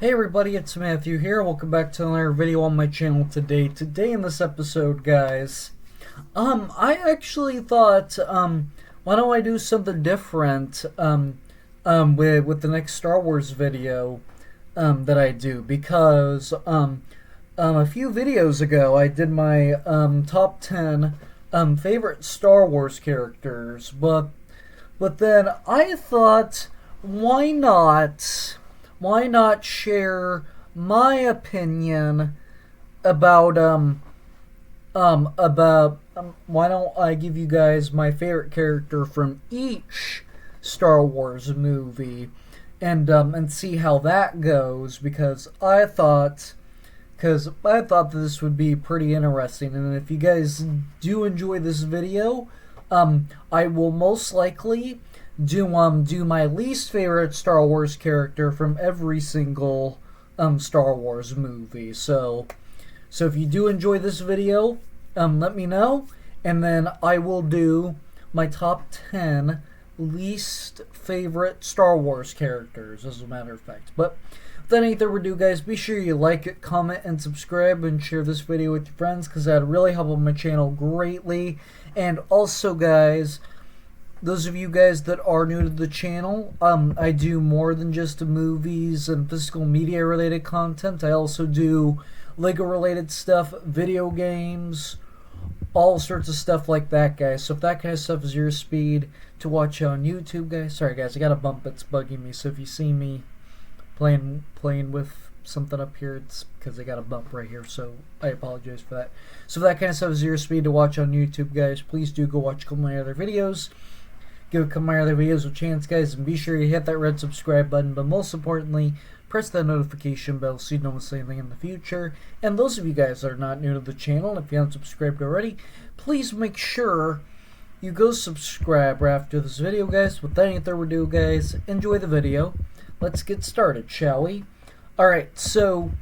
Hey everybody, it's Matthew here. Welcome back to another video on my channel today. Today in this episode, guys, I actually thought, why don't I do something different, with the next Star Wars video, that I do, because, a few videos ago, I did my, top 10, favorite Star Wars characters, but then I thought, why not share my opinion about why don't I give you guys my favorite character from each Star Wars movie and see how that goes, because I thought that this would be pretty interesting. And if you guys do enjoy this video, I will most likely do my least favorite Star Wars character from every single Star Wars movie. So if you do enjoy this video, let me know, and then I will do my top 10 least favorite Star Wars characters, as a matter of fact. But without any further ado, guys, be sure you like it, comment, and subscribe, and share this video with your friends, because that would really help my channel greatly. And also, guys, those of you guys that are new to the channel, I do more than just movies and physical media related content. I also do Lego related stuff, video games, all sorts of stuff like that, guys. So if that kind of stuff is your speed to watch on YouTube, guys, sorry guys, I got a bump that's bugging me. So if you see me playing with something up here, it's because I got a bump right here, so I apologize for that. So if that kind of stuff is your speed to watch on YouTube, guys, please do go watch a couple of my other videos. Give a couple of my other videos a chance, guys, and be sure you hit that red subscribe button, but most importantly, press that notification bell so you don't miss anything in the future. And those of you guys that are not new to the channel, if you haven't subscribed already, please make sure you go subscribe right after this video, guys. Without any further ado, guys, enjoy the video. Let's get started, shall we? Alright, so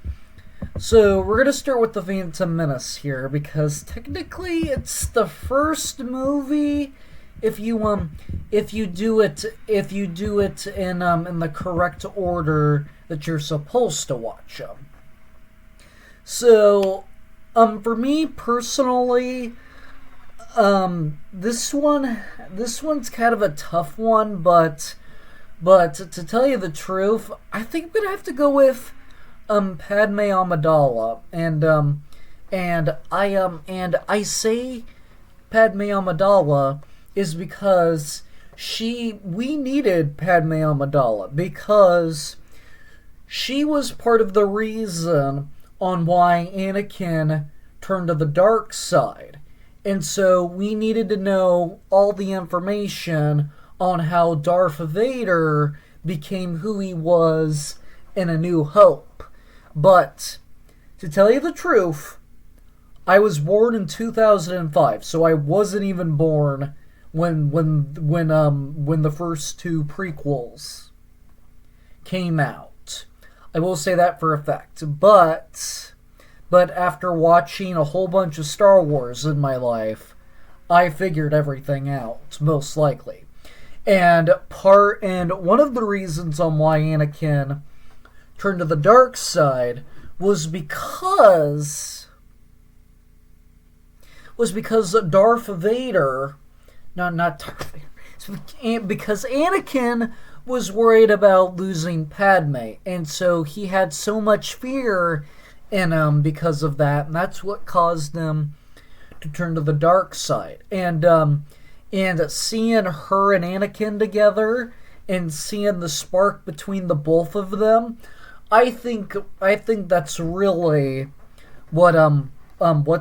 we're going to start with The Phantom Menace here, because technically it's the first movie if you do it in the correct order that you're supposed to watch them. So for me personally, this one's kind of a tough one, but to tell you the truth, I think I'm gonna have to go with Padme Amidala, and I say Padme Amidala is because we needed Padme Amidala, because she was part of the reason on why Anakin turned to the dark side. And so we needed to know all the information on how Darth Vader became who he was in A New Hope. But to tell you the truth, I was born in 2005, so I wasn't even born when the first two prequels came out. I will say that for a fact. But after watching a whole bunch of Star Wars in my life, I figured everything out, most likely. And one of the reasons on why Anakin turned to the dark side was because Darth Vader, not Darth Vader, because Anakin was worried about losing Padme, and so he had so much fear in him because of that, and that's what caused him to turn to the dark side. And seeing her and Anakin together, and seeing the spark between the both of them, I think that's really what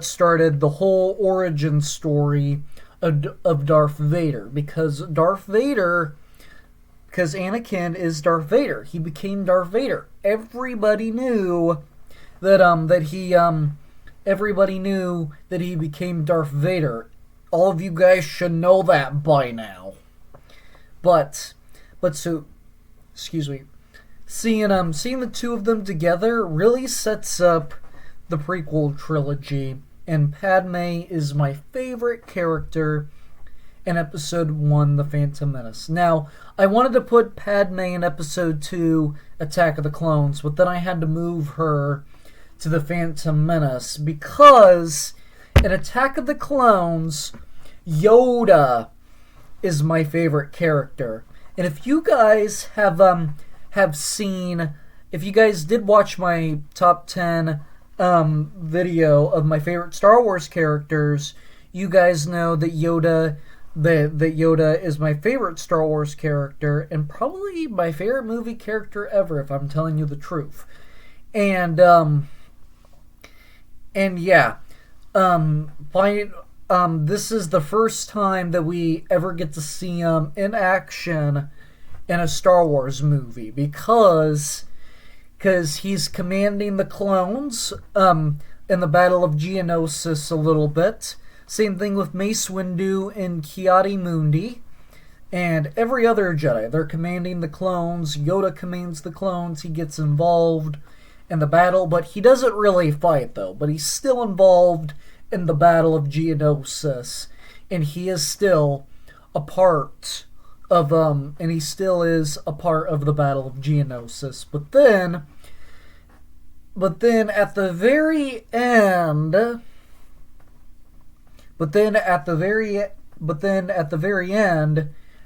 started the whole origin story of Darth Vader, because Anakin is Darth Vader. He became Darth Vader. Everybody knew that he became Darth Vader. All of you guys should know that by now. But so, excuse me, seeing the two of them together really sets up the prequel trilogy, and Padme is my favorite character in Episode 1, The Phantom Menace. Now, I wanted to put Padme in Episode 2, Attack of the Clones, but then I had to move her to The Phantom Menace because in Attack of the Clones, Yoda is my favorite character. And if you guys have seen, if you guys did watch my top 10 video of my favorite Star Wars characters, you guys know that Yoda is my favorite Star Wars character and probably my favorite movie character ever, if I'm telling you the truth. And yeah, this is the first time that we ever get to see him in action in a Star Wars movie because he's commanding the clones in the Battle of Geonosis a little bit. Same thing with Mace Windu and Ki-Adi-Mundi and every other Jedi. They're commanding the clones. Yoda commands the clones. He gets involved in the battle, but he doesn't really fight though. But he's still involved in the Battle of Geonosis, and he is still a part of and he still is a part of the Battle of Geonosis. But then at the very end,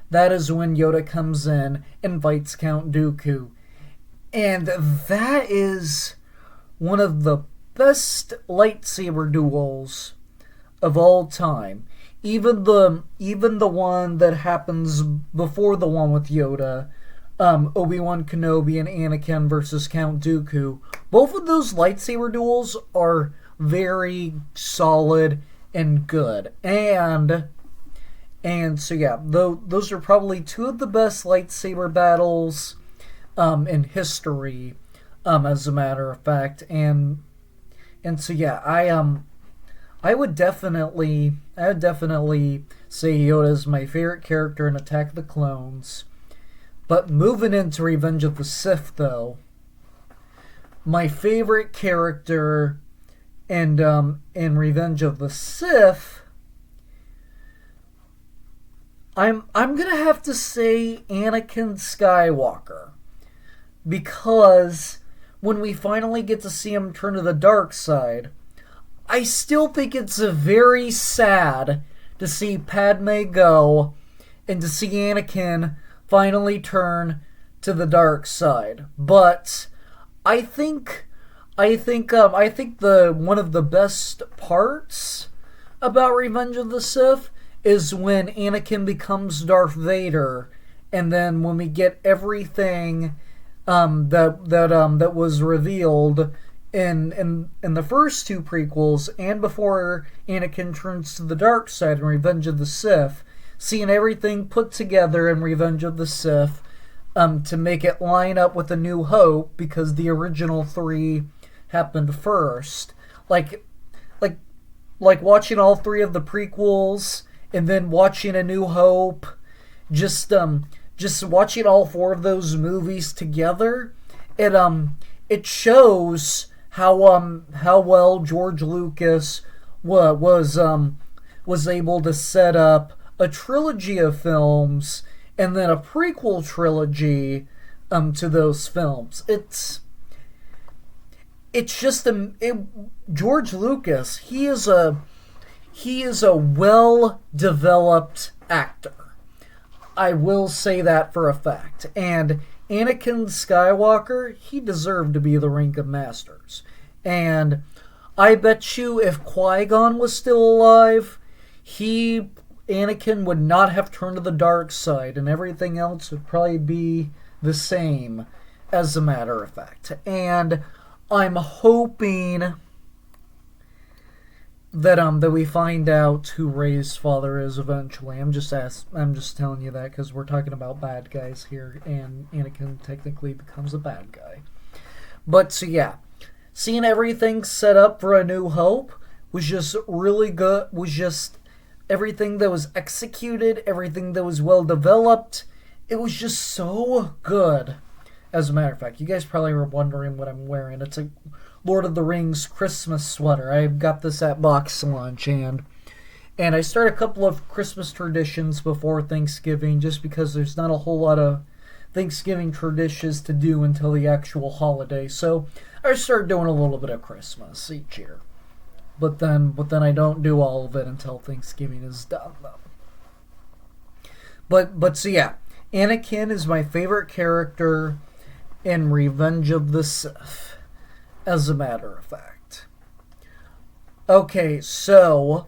that is when Yoda comes in and fights Count Dooku, and that is one of the best lightsaber duels of all time. Even the one that happens before the one with Yoda, Obi-Wan Kenobi and Anakin versus Count Dooku. Both of those lightsaber duels are very solid and good. And so yeah, those are probably two of the best lightsaber battles in history, as a matter of fact. And so yeah, I would definitely say Yoda is my favorite character in Attack of the Clones. But moving into Revenge of the Sith, though, my favorite character in Revenge of the Sith, I'm gonna have to say Anakin Skywalker, because when we finally get to see him turn to the dark side, I still think it's very sad to see Padme go and to see Anakin finally turn to the dark side. But I think the one of the best parts about Revenge of the Sith is when Anakin becomes Darth Vader, and then when we get everything that was revealed in the first two prequels and before Anakin turns to the dark side in Revenge of the Sith, seeing everything put together in Revenge of the Sith to make it line up with A New Hope, because the original three happened first. Like watching all three of the prequels and then watching A New Hope, just watching all four of those movies together, it shows how well George Lucas was able to set up a trilogy of films and then a prequel trilogy to those films. It's just George Lucas. He is a well-developed actor. I will say that for a fact. And Anakin Skywalker, he deserved to be the rank of masters. And I bet you if Qui-Gon was still alive, Anakin would not have turned to the dark side, and everything else would probably be the same, as a matter of fact. And I'm hoping that we find out who Rey's father is eventually. I'm just telling you that because we're talking about bad guys here, and Anakin technically becomes a bad guy. But so yeah, seeing everything set up for A New Hope was just really good. Was just everything that was executed, everything that was well developed. It was just so good. As a matter of fact, you guys probably were wondering what I'm wearing. It's a Lord of the Rings Christmas sweater. I got this at Box Lunch, and And I start a couple of Christmas traditions before Thanksgiving just because there's not a whole lot of Thanksgiving traditions to do until the actual holiday. So I start doing a little bit of Christmas each year. But then I don't do all of it until Thanksgiving is done though. But so yeah, Anakin is my favorite character in Revenge of the Sith, as a matter of fact. Okay, so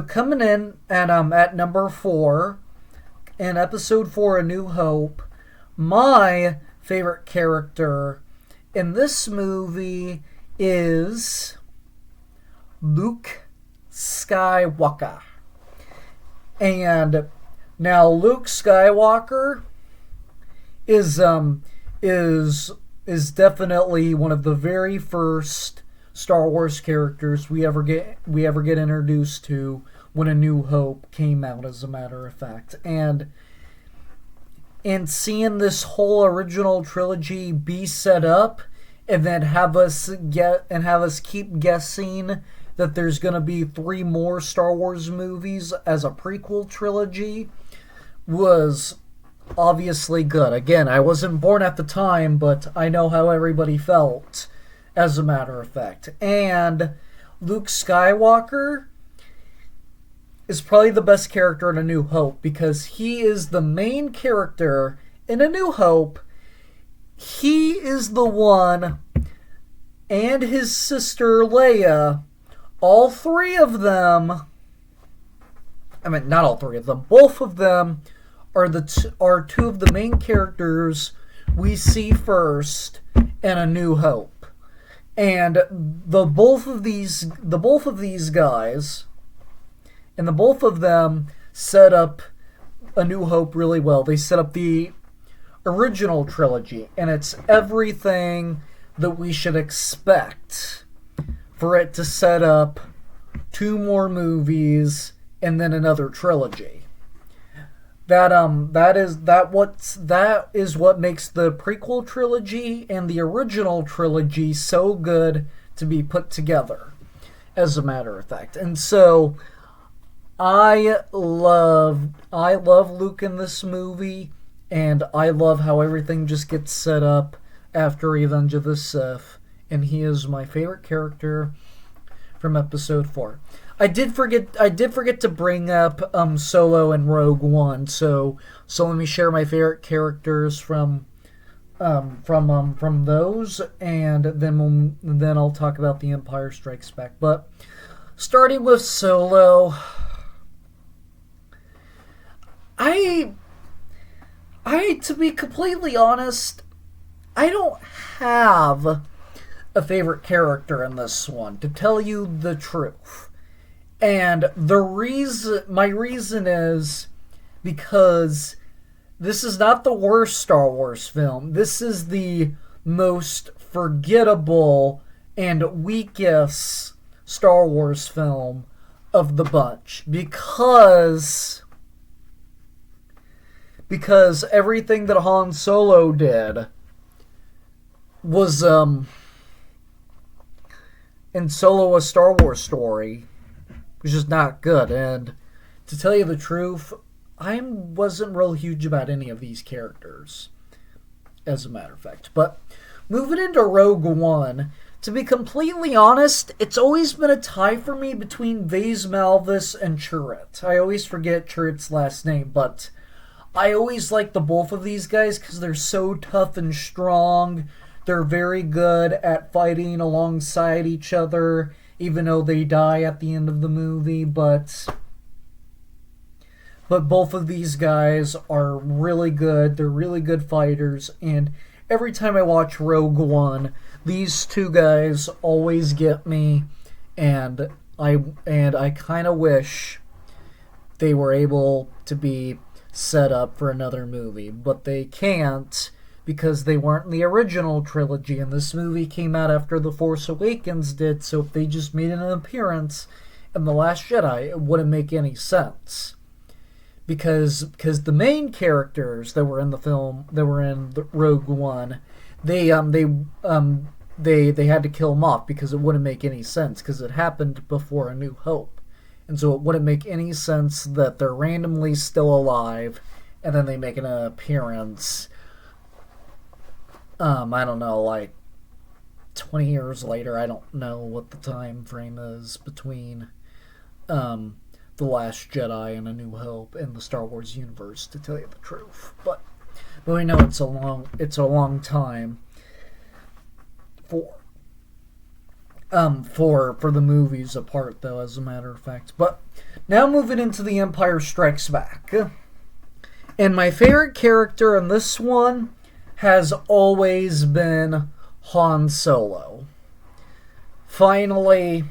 coming in at number 4 in episode 4 A New Hope, my favorite character in this movie is Luke Skywalker. And now Luke Skywalker is definitely one of the very first Star Wars characters we ever get introduced to when A New Hope came out, as a matter of fact. And seeing this whole original trilogy be set up and then have us keep guessing that there's going to be 3 more Star Wars movies as a prequel trilogy was obviously good. Again, I wasn't born at the time, but I know how everybody felt, as a matter of fact. And Luke Skywalker is probably the best character in A New Hope because he is the main character in A New Hope. He is the one, and his sister Leia, all 3 of them, I mean, not all 3 of them, both of them are 2 of the main characters we see first in A New Hope. And the both of these guys, and the both of them set up A New Hope really well. They set up the original trilogy, and it's everything that we should expect for it to set up 2 more movies and then another trilogy. That is what makes the prequel trilogy and the original trilogy so good to be put together, as a matter of fact. And so I love Luke in this movie, and I love how everything just gets set up after Revenge of the Sith, and he is my favorite character from episode 4. I did forget to bring up Solo and Rogue One, so let me share my favorite characters from those, and then I'll talk about The Empire Strikes Back. But starting with Solo, I to be completely honest, I don't have a favorite character in this one, to tell you the truth. And my reason is because this is not the worst Star Wars film. This is the most forgettable and weakest Star Wars film of the bunch. Because everything that Han Solo did was in Solo a Star Wars Story, which is not good. And to tell you the truth, I wasn't real huge about any of these characters, as a matter of fact. But moving into Rogue One, to be completely honest, it's always been a tie for me between Vase Malvis and Chirrut. I always forget Chirrut's last name, but I always like the both of these guys because they're so tough and strong. They're very good at fighting alongside each other, even though they die at the end of the movie. But both of these guys are really good. They're really good fighters, and every time I watch Rogue One, these 2 guys always get me, and I kind of wish they were able to be set up for another movie, but they can't because they weren't in the original trilogy, and this movie came out after The Force Awakens did, so if they just made an appearance in The Last Jedi, it wouldn't make any sense. Because the main characters that were in the film, that were in the Rogue One, they had to kill them off because it wouldn't make any sense because it happened before A New Hope. And so it wouldn't make any sense that they're randomly still alive and then they make an appearance, I don't know, like 20 years later. I don't know what the time frame is between The Last Jedi and A New Hope in the Star Wars universe, to tell you the truth. But we know it's a long time for the movies apart, though, as a matter of fact. But now moving into The Empire Strikes Back. And my favorite character in this one has always been Han Solo. Finally,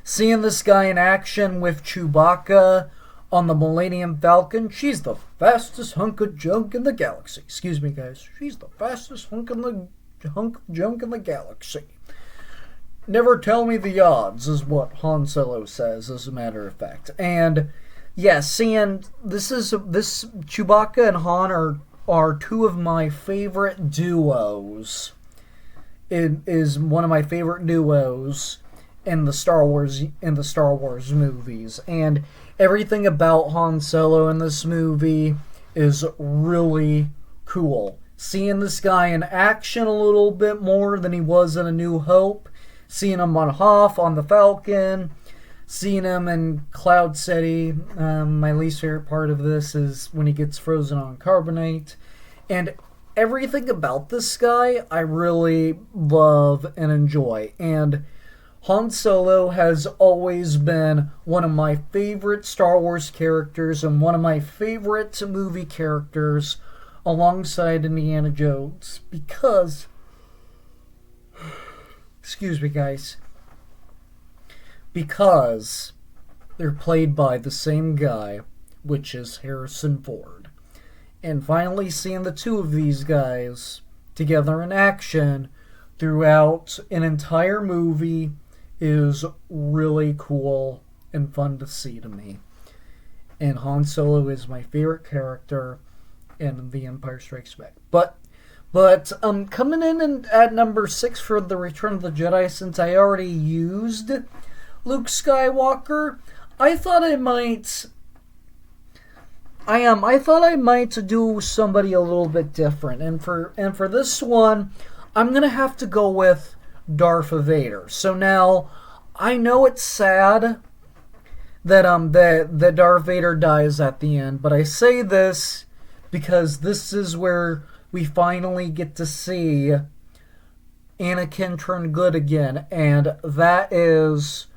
seeing this guy in action with Chewbacca on the Millennium Falcon. She's the fastest hunk of junk in the galaxy. Excuse me, guys. She's the fastest hunk of junk in the galaxy. Never tell me the odds, is what Han Solo says, as a matter of fact. And yeah, seeing this Chewbacca and Han are two of my favorite duos. It is one of my favorite duos in the Star Wars movies, and everything about Han Solo in this movie is really cool. Seeing this guy in action a little bit more than he was in A New Hope, seeing him on Hoth on the Falcon, seeing him in Cloud City. My least favorite part of this is when he gets frozen on carbonite. And everything about this guy I really love and enjoy. And Han Solo has always been one of my favorite Star Wars characters and one of my favorite movie characters alongside Indiana Jones because... Excuse me, guys. Because they're played by the same guy, which is Harrison Ford. And finally seeing the two of these guys together in action throughout an entire movie is really cool and fun to see to me. And Han Solo is my favorite character in The Empire Strikes Back. But coming in at number 6 for The Return of the Jedi, since I already used Luke Skywalker, I thought I might do somebody a little bit different. And for this one, I'm gonna have to go with Darth Vader. So now, I know it's sad that Darth Vader dies at the end, but I say this because this is where we finally get to see Anakin turn good again, and that is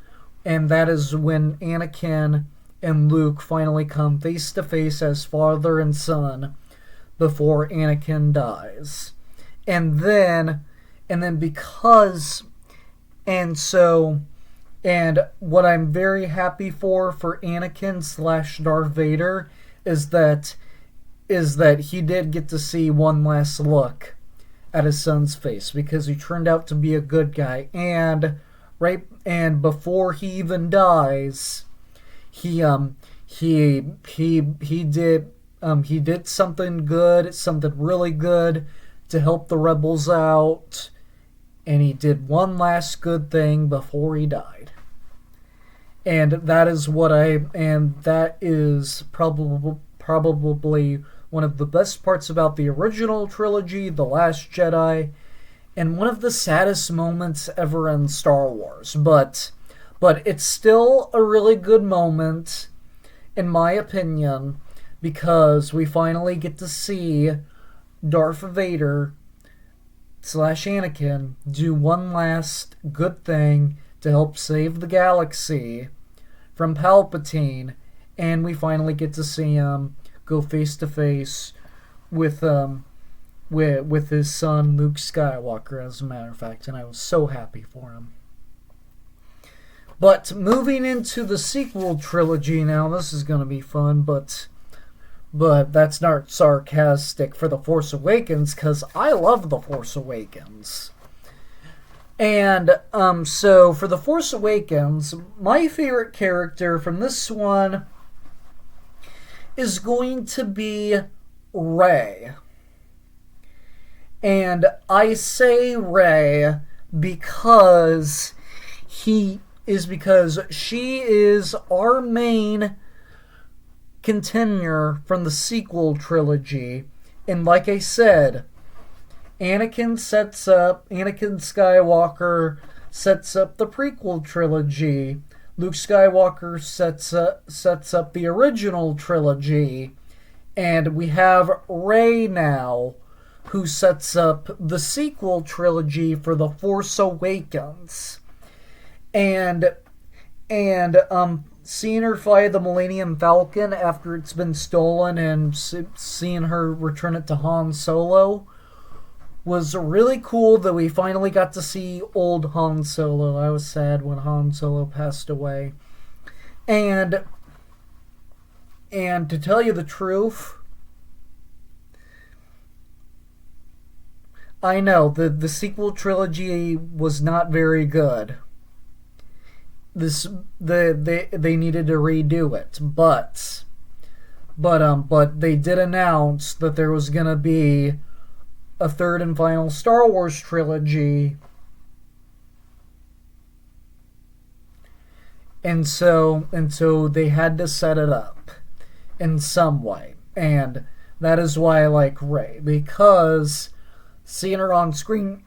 when Anakin and Luke finally come face to face as father and son before Anakin dies. And what I'm very happy for Anakin / Darth Vader is that he did get to see one last look at his son's face, because he turned out to be a good guy, and before he even dies, he did something good, something really good to help the rebels out, and he did one last good thing before he died. And that is probably one of the best parts about the original trilogy, The Last Jedi, and one of the saddest moments ever in Star Wars. But it's still a really good moment, in my opinion, because we finally get to see Darth Vader / Anakin do one last good thing to help save the galaxy from Palpatine, and we finally get to see him go face to face with his son Luke Skywalker, as a matter of fact, and I was so happy for him. But moving into the sequel trilogy now, this is going to be fun, but that's not sarcastic for The Force Awakens, because I love The Force Awakens. And so for The Force Awakens, my favorite character from this one is going to be Rey. And I say Rey because is because she is our main contender from the sequel trilogy. And like I said, Anakin Skywalker sets up the prequel trilogy. Luke Skywalker sets up the original trilogy. And we have Rey now, who sets up the sequel trilogy for The Force Awakens. And seeing her fly the Millennium Falcon after it's been stolen and seeing her return it to Han Solo was really cool that we finally got to see old Han Solo. I was sad when Han Solo passed away. And to tell you the truth, I know the sequel trilogy was not very good. They needed to redo it, but they did announce that there was gonna be a third and final Star Wars trilogy, and so they had to set it up in some way, and that is why I like Rey, because seeing her on screen.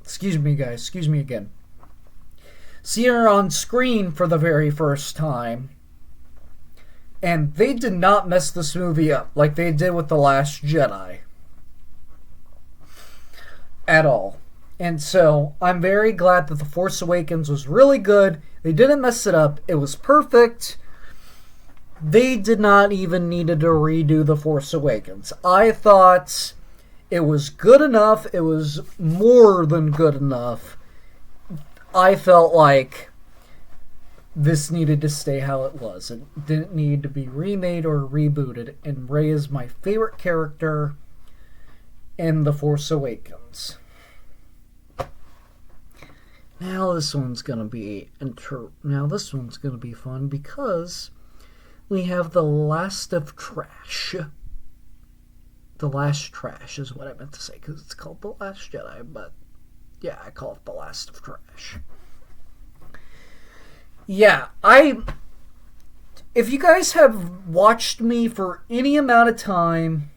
Excuse me, guys. Excuse me again. Seeing her on screen for the very first time, and they did not mess this movie up like they did with The Last Jedi. At all. And so, I'm very glad that The Force Awakens was really good. They didn't mess it up. It was perfect. They did not even need to redo The Force Awakens. I thought it was good enough. It was more than good enough. I felt like this needed to stay how it was. It didn't need to be remade or rebooted. And Rey is my favorite character in The Force Awakens. Now this one's gonna be fun because we have The Last of Trash. The Last Trash is what I meant to say because it's called The Last Jedi, but yeah, I call it The Last of Trash. Yeah, if you guys have watched me for any amount of time,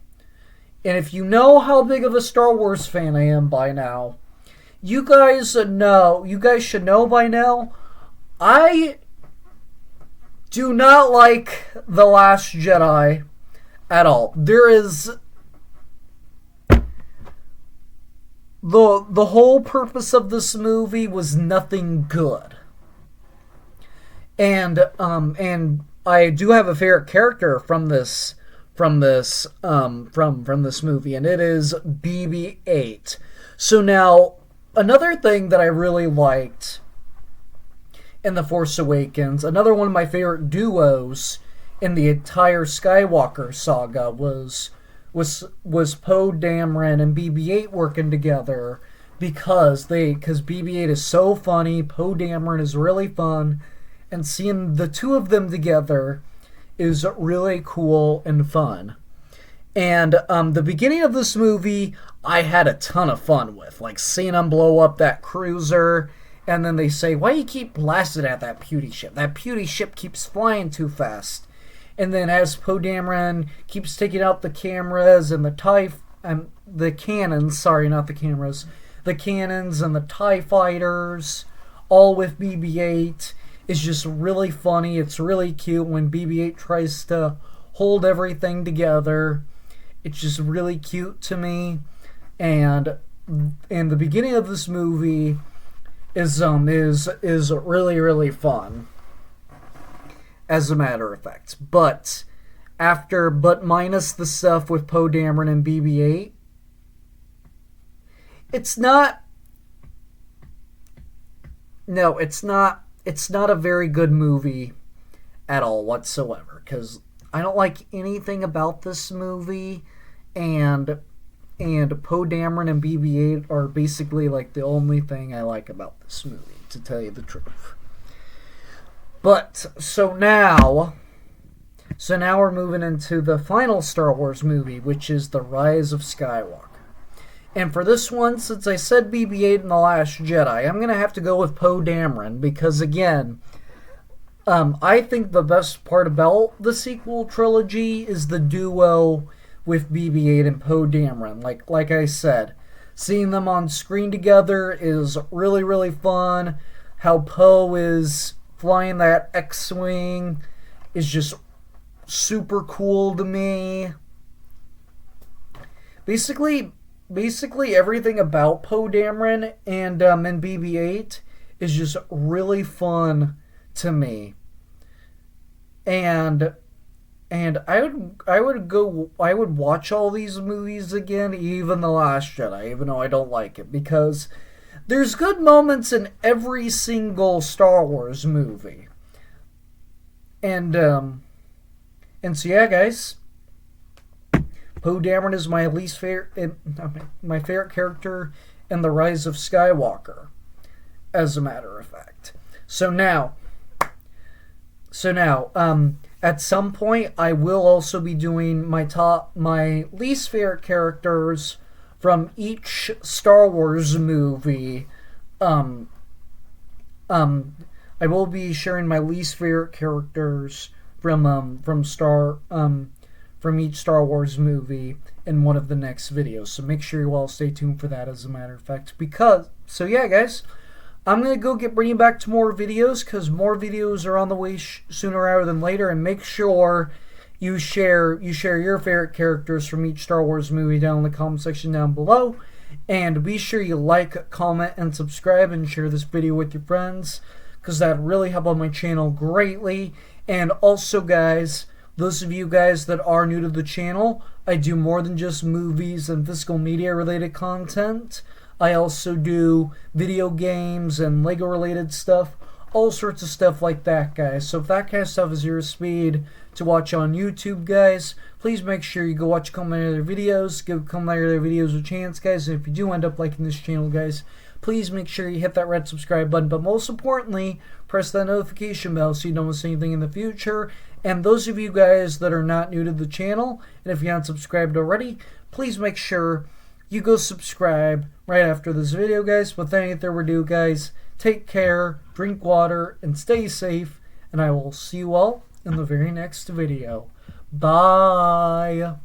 and if you know how big of a Star Wars fan I am by now, you guys should know by now, I do not like The Last Jedi at all. There is the whole purpose of this movie was nothing good. And I do have a favorite character from this movie, and it is BB-8. So now, another thing that I really liked in The Force Awakens, another one of my favorite duos in the entire Skywalker saga was Poe Dameron and BB-8 working together because BB-8 is so funny, Poe Dameron is really fun, and seeing the two of them together is really cool and fun. And the beginning of this movie, I had a ton of fun with. Like, seeing them blow up that cruiser, and then they say, why do you keep blasting at that puny ship? That puny ship keeps flying too fast. And then as Poe Dameron keeps taking out the cameras and the cannons, sorry, not the cameras, the cannons and the TIE fighters, all with BB-8, is just really funny. It's really cute when BB-8 tries to hold everything together. It's just really cute to me. And the beginning of this movie is really, really fun, as a matter of fact. But minus the stuff with Poe Dameron and BB-8, it's not a very good movie at all whatsoever, because I don't like anything about this movie, and Poe Dameron and BB-8 are basically like the only thing I like about this movie, to tell you the truth. But so now we're moving into the final Star Wars movie, which is The Rise of Skywalker. And for this one, since I said BB-8 in The Last Jedi, I'm going to have to go with Poe Dameron because, again, I think the best part about the sequel trilogy is the duo with BB-8 and Poe Dameron. Like I said, seeing them on screen together is really, really fun. How Poe is flying that X-Wing is just super cool to me. Basically everything about Poe Dameron and BB-8 is just really fun to me. And I would watch all these movies again, even The Last Jedi, even though I don't like it, because there's good moments in every single Star Wars movie. And so yeah, guys, Poe Dameron is my my favorite character in The Rise of Skywalker, as a matter of fact. So now, at some point, I will also be doing my least favorite characters from each Star Wars movie. I will be sharing my least favorite characters from each Star Wars movie in one of the next videos. So make sure you all stay tuned for that, as a matter of fact. So yeah, guys, I'm going to go bring you back to more videos, because more videos are on the way sooner rather than later. And make sure you share your favorite characters from each Star Wars movie down in the comment section down below. And be sure you like, comment, and subscribe, and share this video with your friends, because that really help out my channel greatly. And also, guys, those of you guys that are new to the channel, I do more than just movies and physical media related content. I also do video games and Lego related stuff, all sorts of stuff like that, guys. So if that kind of stuff is your speed to watch on YouTube, guys, please make sure you go watch a couple of my other videos. Give a couple of my other videos a chance, guys. And if you do end up liking this channel, guys, please make sure you hit that red subscribe button. But most importantly, press that notification bell so you don't miss anything in the future. And those of you guys that are not new to the channel, and if you haven't subscribed already, please make sure you go subscribe right after this video, guys. Without any further ado, guys, take care, drink water, and stay safe. And I will see you all in the very next video. Bye.